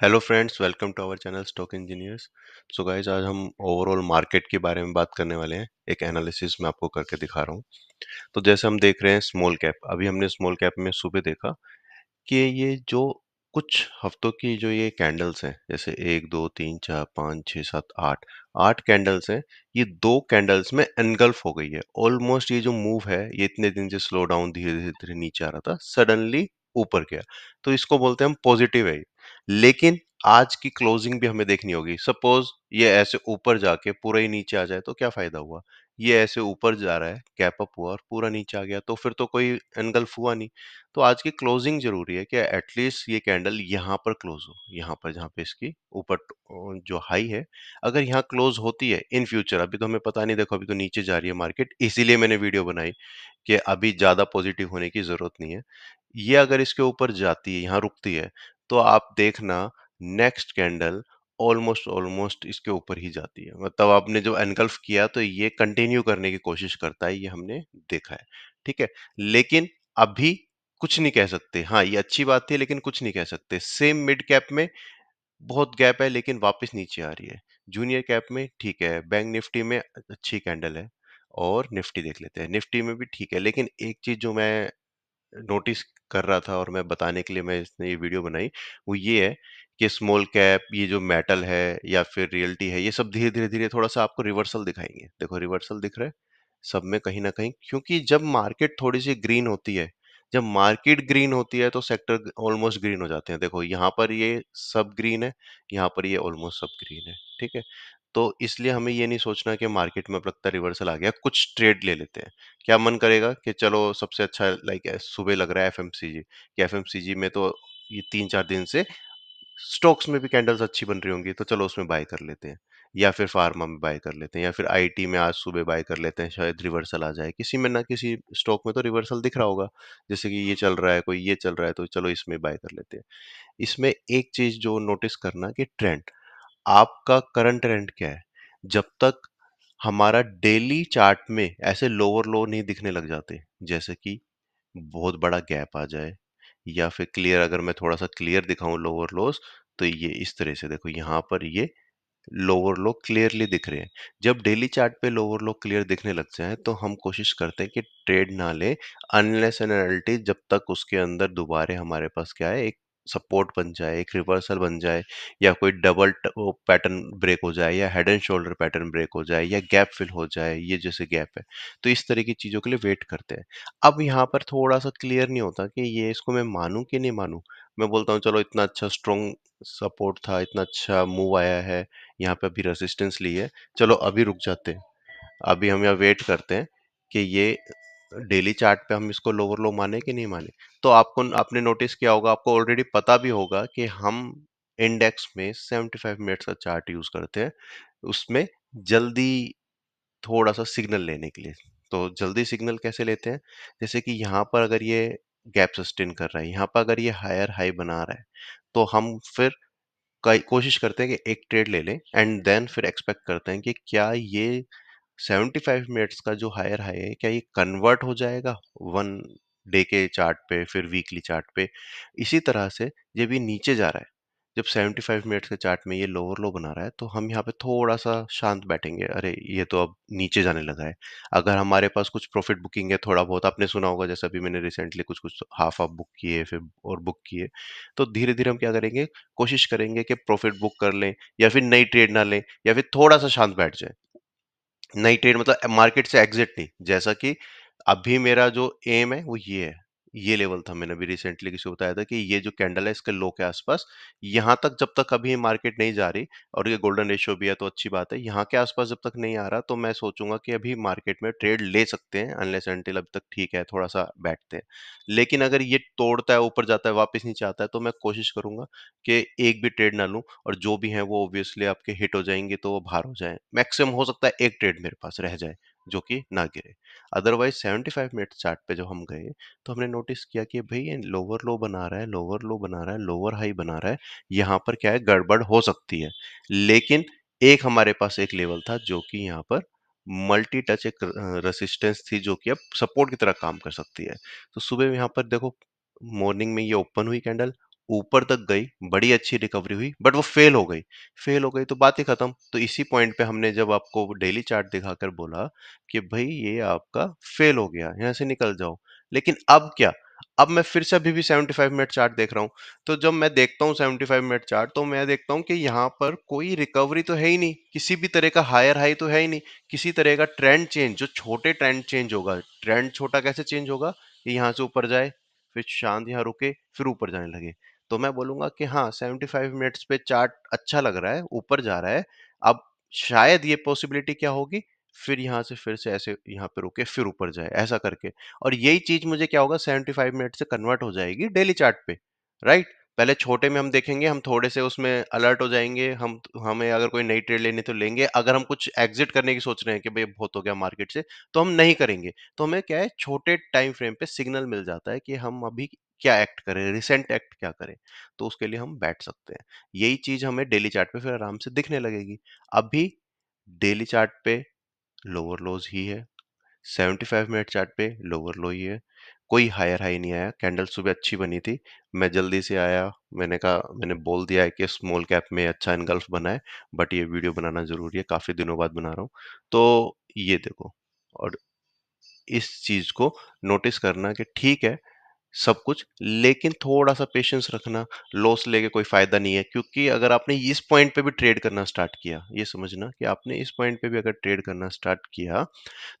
Hello friends, welcome to our channel Stock Engineers. So guys, आज हम overall market के बारे में बात करने वाले हैं। एक एनालिसिस मैं आपको करके दिखा रहा हूँ। तो जैसे हम देख रहे हैं स्मॉल कैप, अभी हमने स्मॉल कैप में सुबह देखा कि ये जो कुछ हफ्तों की जो ये कैंडल्स हैं, जैसे 1 2 3 4 5 6 7 8 8 कैंडल्स हैं। ये दो कैंडल्स में एनगल्फ हो गई है। ऑलमोस्ट ये जो मूव है, ये इतने दिन से स्लो डाउन धीरे धीरे धीरे नीचे आ रहा था, सडनली ऊपर गया। तो इसको बोलते हैं हम पॉजिटिव है। लेकिन आज की क्लोजिंग भी हमें देखनी होगी। सपोज ये ऐसे ऊपर जाके पूरा ही नीचे आ जाए तो क्या फायदा हुआ। ये ऐसे ऊपर जा रहा है, गैप अप हुआ और पूरा नीचे आ गया, तो फिर तो कोई एनगल्फ हुआ नहीं। तो आज की क्लोजिंग जरूरी है कि एटलीस्ट ये कैंडल यहाँ पर क्लोज हो, यहाँ पर जहाँ पे इसकी ऊपर जो हाई है, अगर यहाँ क्लोज होती है इन फ्यूचर, अभी तो हमें पता नहीं, देखो अभी तो नीचे जा रही है मार्केट, इसीलिए मैंने वीडियो बनाई कि अभी ज्यादा पॉजिटिव होने की जरूरत नहीं है। ये अगर इसके ऊपर जाती है, यहाँ रुकती है, तो आप देखना नेक्स्ट कैंडल ऑलमोस्ट ऑलमोस्ट इसके ऊपर ही जाती है। मतलब आपने जो एनगल्फ किया तो ये कंटिन्यू करने की कोशिश करता है, ये हमने देखा है। ठीक है, लेकिन अभी कुछ नहीं कह सकते। हाँ, ये अच्छी बात थी लेकिन कुछ नहीं कह सकते। सेम मिड कैप में बहुत गैप है लेकिन वापस नीचे आ रही है। जूनियर कैप में ठीक है, बैंक निफ्टी में अच्छी कैंडल है। और निफ्टी देख लेते हैं, निफ्टी में भी ठीक है। लेकिन एक चीज जो मैं नोटिस कर रहा था और मैं बताने के लिए मैं इसने ये वीडियो बनाई, वो ये है कि स्मॉल कैप, ये जो मेटल है या फिर रियल्टी है, ये सब धीरे धीरे धीरे थोड़ा सा आपको रिवर्सल दिखाएंगे। देखो रिवर्सल दिख रहा है सब में कहीं ना कहीं, क्योंकि जब मार्केट थोड़ी सी ग्रीन होती है, जब मार्केट ग्रीन होती है तो सेक्टर ऑलमोस्ट ग्रीन हो जाते हैं। देखो यहाँ पर ये सब ग्रीन है, यहाँ पर ये ऑलमोस्ट सब ग्रीन है। ठीक है, तो इसलिए हमें ये नहीं सोचना कि मार्केट में अब लगता है रिवर्सल आ गया, कुछ ट्रेड ले लेते हैं। क्या मन करेगा कि चलो सबसे अच्छा लाइक सुबह लग रहा है एफएमसीजी, कि एफएमसीजी में तो ये 3 4 दिन से स्टॉक्स में भी कैंडल्स अच्छी बन रही होंगी, तो चलो उसमें बाय कर लेते हैं। या फिर फार्मा में बाय कर लेते हैं, या फिर आईटी में आज सुबह बाय कर लेते हैं, शायद रिवर्सल आ जाए। किसी में ना किसी स्टॉक में तो रिवर्सल दिख रहा होगा, जैसे कि ये चल रहा है, कोई ये चल रहा है, तो चलो इसमें बाय कर लेते हैं। इसमें एक चीज जो नोटिस करना कि ट्रेंड, आपका करंट ट्रेंड क्या है। जब तक हमारा डेली चार्ट में ऐसे लोअर लो नहीं दिखने लग जाते, जैसे कि बहुत बड़ा गैप आ जाए, या फिर क्लियर, अगर मैं थोड़ा सा क्लियर दिखाऊं लोअर लोस, तो ये इस तरह से देखो, यहाँ पर ये लोअर लो क्लियरली दिख रहे हैं। जब डेली चार्ट पे लोअर लो क्लियर दिखने लग जाए तो हम कोशिश करते हैं कि ट्रेड ना ले, अनलेस एंड अनटिल जब तक उसके अंदर दोबारा हमारे पास क्या है, एक सपोर्ट बन जाए, एक रिवर्सल बन जाए, या कोई डबल पैटर्न ब्रेक हो जाए, या head and shoulder pattern break हो जाए, या गैप फिल हो जाए, ये जैसे गैप है। तो इस तरह की चीजों के लिए वेट करते हैं। अब यहाँ पर थोड़ा सा क्लियर नहीं होता कि ये इसको मैं मानूं कि नहीं मानूं। मैं बोलता हूँ चलो, इतना अच्छा स्ट्रॉन्ग सपोर्ट था, इतना अच्छा मूव आया है, यहाँ पे अभी रेजिस्टेंस ली है, चलो अभी रुक जाते हैं। अभी हम यहाँ वेट करते हैं कि ये डेली चार्ट पे हम इसको लोअर लो माने कि नहीं माने। तो आपको, आपने नोटिस किया होगा, आपको ऑलरेडी पता भी होगा कि हम इंडेक्स में 75 मिनट्स का चार्ट यूज करते हैं, उसमें जल्दी थोड़ा सा सिग्नल लेने के लिए। तो जल्दी सिग्नल कैसे लेते हैं, जैसे कि यहाँ पर अगर ये गैप सस्टेन कर रहा है, यहाँ पर अगर ये हायर हाई बना रहा है, तो हम फिर कोशिश करते हैं कि एक ट्रेड ले लें, एंड देन फिर एक्सपेक्ट करते हैं कि क्या ये 75 मिनट्स का जो हायर हाई है, क्या ये कन्वर्ट हो जाएगा वन डे के चार्ट पे, फिर वीकली चार्ट पे। इसी तरह से जब ये नीचे जा रहा है, जब 75 मिनट्स के चार्ट में ये लोअर लो बना रहा है, तो हम यहाँ पे थोड़ा सा शांत बैठेंगे। अरे ये तो अब नीचे जाने लगा है। अगर हमारे पास कुछ प्रॉफिट बुकिंग है, थोड़ा बहुत आपने सुना होगा, जैसे अभी मैंने रिसेंटली कुछ कुछ हाफ हाफ बुक किए, फिर और बुक किए, तो धीरे धीरे हम क्या करेंगे, कोशिश करेंगे कि प्रॉफिट बुक कर लें, या फिर नई ट्रेड ना लें, या फिर थोड़ा सा शांत बैठ जाए। नई ट्रेड मतलब मार्केट से एग्जिट नहीं, जैसा कि अभी मेरा जो एम है वो ये है। ये लेवल था, मैंने अभी रिसेंटली किसी को बताया था कि ये जो कैंडल है इसके लो के आसपास, यहाँ तक जब तक अभी मार्केट नहीं जा रही, और ये गोल्डन रेशियो भी है तो अच्छी बात है, यहाँ के आसपास जब तक नहीं आ रहा, तो मैं सोचूंगा कि अभी मार्केट में ट्रेड ले सकते हैं, अनलेस अनटिल अभी तक ठीक है, थोड़ा सा बैठते हैं। लेकिन अगर ये तोड़ता है, ऊपर जाता है, वापस नीचे आता है, तो मैं कोशिश करूंगा कि एक भी ट्रेड ना लूं, और जो भी है वो ऑब्वियसली आपके हिट हो जाएंगे तो वो बाहर हो जाए। मैक्सिमम हो सकता है एक ट्रेड मेरे पास रह जाए जो कि ना गिरे। अदरवाइज 75 मिनट चार्ट पे जब हम गए, तो हमने नोटिस किया कि भाई ये लोअर लो बना रहा है, लोअर लो बना रहा है, लोअर हाई बना रहा है, यहाँ पर क्या है, गड़बड़ हो सकती है। लेकिन एक हमारे पास एक लेवल था जो कि यहाँ पर मल्टी टच एक रेसिस्टेंस थी, जो कि अब सपोर्ट की तरह काम कर सकती है। तो सुबह में यहाँ पर देखो, मॉर्निंग में ये ओपन हुई कैंडल, ऊपर तक गई, बड़ी अच्छी रिकवरी हुई, बट वो फेल हो गई। फेल हो गई तो बात ही खत्म। तो इसी पॉइंट पे हमने जब आपको डेली चार्ट दिखाकर बोला कि भाई ये आपका फेल हो गया, यहाँ से निकल जाओ। लेकिन अब क्या, अब मैं फिर से अभी भी 75 मिनट चार्ट देख रहा हूँ। तो जब मैं देखता हूँ 75 मिनट चार्ट, तो मैं देखता हूँ कि यहाँ पर कोई रिकवरी तो है ही नहीं, किसी भी तरह का हायर हाई तो है ही नहीं, किसी तरह का ट्रेंड चेंज, जो छोटे ट्रेंड चेंज होगा। ट्रेंड छोटा कैसे चेंज होगा, कि यहाँ से ऊपर जाए, फिर शांत यहाँ रुके, फिर ऊपर जाने लगे। तो मैं बोलूंगा कि हाँ, 75 मिनट्स पे चार्ट अच्छा लग रहा है, ऊपर जा रहा है। अब शायद ये पॉसिबिलिटी क्या होगी, फिर यहाँ से फिर से ऐसे यहाँ पे रुके, फिर ऊपर जाए, ऐसा करके। और यही चीज मुझे क्या होगा, 75 मिनट से कन्वर्ट हो जाएगी डेली चार्ट पे, राइट। पहले छोटे में हम देखेंगे, हम थोड़े से उसमें अलर्ट हो जाएंगे, हम हमें अगर कोई नई ट्रेड लेनी तो लेंगे, अगर हम कुछ एग्जिट करने की सोच रहे हैं कि भाई बहुत हो गया मार्केट से, तो हम नहीं करेंगे। तो हमें क्या है, छोटे टाइम फ्रेम पे सिग्नल मिल जाता है कि हम अभी क्या एक्ट करें, रिसेंट एक्ट क्या करें। तो उसके लिए हम बैठ सकते हैं। यही चीज हमें डेली चार्ट पे फिर आराम से दिखने लगेगी। अभी डेली चार्ट पे लोअर लोज ही है, 75 मिनट चार्ट पे लोअर लो ही है, कोई हायर हाई नहीं आया। कैंडल सुबह अच्छी बनी थी, मैं जल्दी से आया, मैंने कहा, मैंने बोल दिया है कि स्मॉल कैप में अच्छा इनगल्फ बना है, बट ये वीडियो बनाना जरूरी है, काफी दिनों बाद बना रहा हूँ। तो ये देखो, और इस चीज को नोटिस करना कि ठीक है सब कुछ, लेकिन थोड़ा-सा पेशेंस रखना। लॉस लेके कोई फ़ायदा नहीं है, क्योंकि अगर आपने इस पॉइंट पे भी ट्रेड करना स्टार्ट किया, ये समझना कि आपने इस पॉइंट पे भी अगर ट्रेड करना स्टार्ट किया,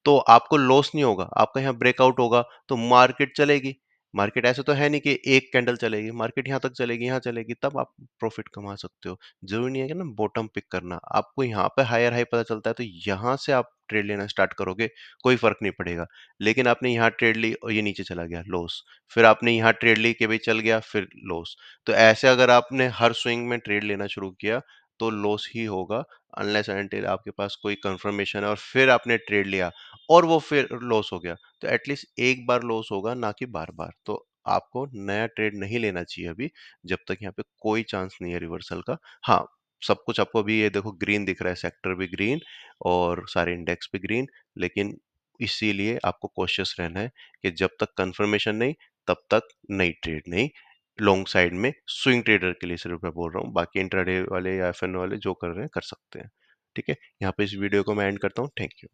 तो आपको लॉस नहीं होगा, आपका यहाँ ब्रेकआउट होगा तो मार्केट चलेगी। मार्केट ऐसे तो है नहीं कि एक कैंडल चलेगी, मार्केट यहाँ तक चलेगी, यहाँ चलेगी, तब आप प्रॉफिट कमा सकते हो। जरूरी नहीं है कि ना बॉटम पिक करना, आपको यहाँ पे हायर हाई पता चलता है तो यहाँ से आप ट्रेड लेना स्टार्ट करोगे, कोई फर्क नहीं पड़ेगा। लेकिन आपने यहाँ ट्रेड ली और ये नीचे चला गया, लॉस। फिर आपने यहाँ ट्रेड ली कि भाई चल गया, फिर लॉस। तो ऐसे अगर आपने हर स्विंग में ट्रेड लेना शुरू किया, तो लॉस ही होगा, अनलेस एंड अनटिल आपके पास कोई कंफर्मेशन है और फिर आपने ट्रेड लिया और वो फिर लॉस हो गया। तो एटलीस्ट एक बार लॉस होगा, ना कि बार बार। तो आपको नया ट्रेड नहीं लेना चाहिए अभी, जब तक यहाँ पे कोई चांस नहीं है रिवर्सल का। हाँ, सब कुछ आपको अभी ये देखो ग्रीन दिख रहा है, सेक्टर भी ग्रीन और सारे इंडेक्स भी ग्रीन। लेकिन इसीलिए आपको कॉशियस रहना है कि जब तक कंफर्मेशन नहीं, तब तक नई ट्रेड नहीं। लॉन्ग साइड में स्विंग ट्रेडर के लिए सिर्फ मैं बोल रहा हूँ, बाकी इंट्राडे वाले या एफएन वाले जो कर रहे हैं कर सकते हैं। ठीक है, यहाँ पे इस वीडियो को मैं एंड करता हूँ। Thank you.